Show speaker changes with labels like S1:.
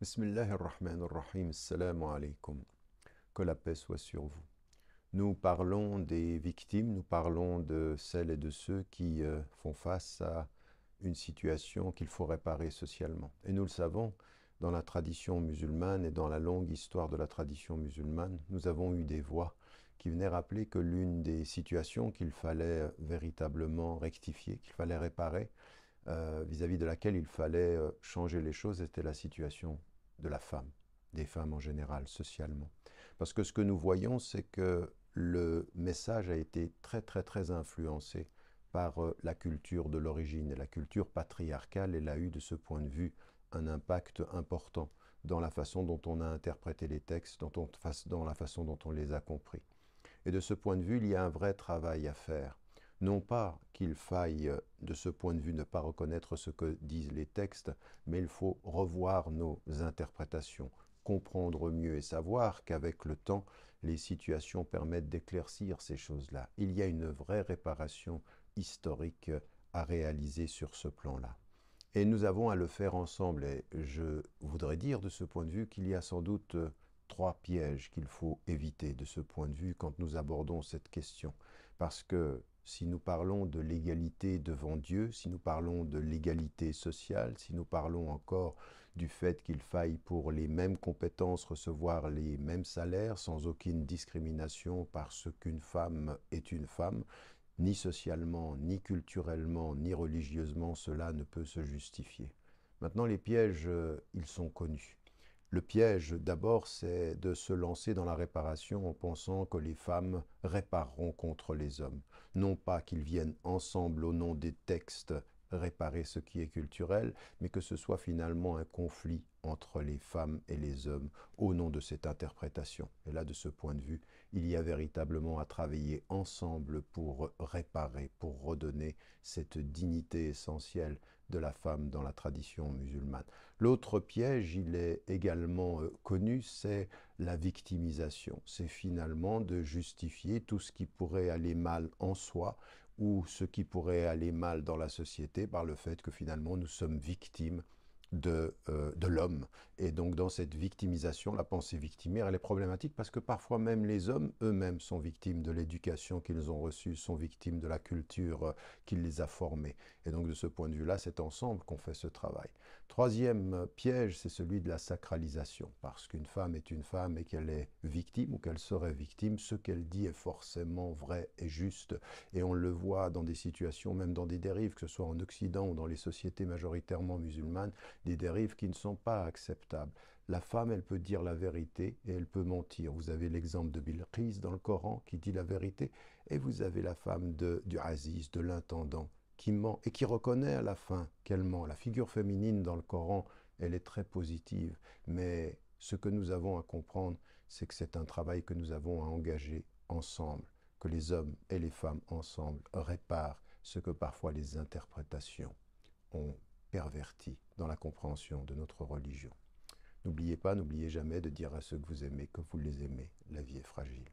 S1: Bismillahirrahmanirrahim, assalamu alaikum. Que la paix soit sur vous. Nous parlons des victimes, nous parlons de celles et de ceux qui font face à une situation qu'il faut réparer socialement. Et nous le savons, dans la tradition musulmane et dans la longue histoire de la tradition musulmane, nous avons eu des voix qui venaient rappeler que l'une des situations qu'il fallait véritablement rectifier, qu'il fallait réparer, vis-à-vis de laquelle il fallait changer les choses, était la situation de la femme, des femmes en général, socialement. Parce que ce que nous voyons, c'est que le message a été très influencé par la culture de l'origine. Et la culture patriarcale, elle a eu de ce point de vue un impact important dans la façon dont on a interprété les textes, dans la façon dont on les a compris. Et de ce point de vue, il y a un vrai travail à faire. Non pas qu'il faille, de ce point de vue, ne pas reconnaître ce que disent les textes, mais il faut revoir nos interprétations, comprendre mieux et savoir qu'avec le temps, les situations permettent d'éclaircir ces choses-là. Il y a une vraie réparation historique à réaliser sur ce plan-là. Et nous avons à le faire ensemble. Et je voudrais dire de ce point de vue qu'il y a sans doute trois pièges qu'il faut éviter de ce point de vue quand nous abordons cette question. Parce que si nous parlons de l'égalité devant Dieu, si nous parlons de l'égalité sociale, si nous parlons encore du fait qu'il faille pour les mêmes compétences recevoir les mêmes salaires sans aucune discrimination parce qu'une femme est une femme, ni socialement, ni culturellement, ni religieusement, cela ne peut se justifier. Maintenant, les pièges, ils sont connus. Le piège, d'abord, c'est de se lancer dans la réparation en pensant que les femmes répareront contre les hommes. Non pas qu'ils viennent ensemble au nom des textes réparer ce qui est culturel, mais que ce soit finalement un conflit entre les femmes et les hommes au nom de cette interprétation. Et là, de ce point de vue, il y a véritablement à travailler ensemble pour réparer, pour redonner cette dignité essentielle de la femme dans la tradition musulmane. L'autre piège, il est également connu, c'est la victimisation. C'est finalement de justifier tout ce qui pourrait aller mal en soi ou ce qui pourrait aller mal dans la société par le fait que finalement nous sommes victimes de l'homme. Et donc dans cette victimisation, la pensée victimaire, elle est problématique parce que parfois même les hommes eux-mêmes sont victimes de l'éducation qu'ils ont reçue, sont victimes de la culture qui les a formés. Et donc de ce point de vue-là, c'est ensemble qu'on fait ce travail. Troisième piège, c'est celui de la sacralisation. Parce qu'une femme est une femme et qu'elle est victime ou qu'elle serait victime, ce qu'elle dit est forcément vrai et juste. Et on le voit dans des situations, même dans des dérives, que ce soit en Occident ou dans les sociétés majoritairement musulmanes, des dérives qui ne sont pas acceptables. La femme, elle peut dire la vérité et elle peut mentir. Vous avez l'exemple de Bilqis dans le Coran qui dit la vérité, et vous avez la femme du Aziz, de l'intendant, qui ment et qui reconnaît à la fin qu'elle ment. La figure féminine dans le Coran, elle est très positive, mais ce que nous avons à comprendre, c'est que c'est un travail que nous avons à engager ensemble, que les hommes et les femmes ensemble réparent ce que parfois les interprétations ont perverti dans la compréhension de notre religion. N'oubliez pas, n'oubliez jamais de dire à ceux que vous aimez que vous les aimez. La vie est fragile.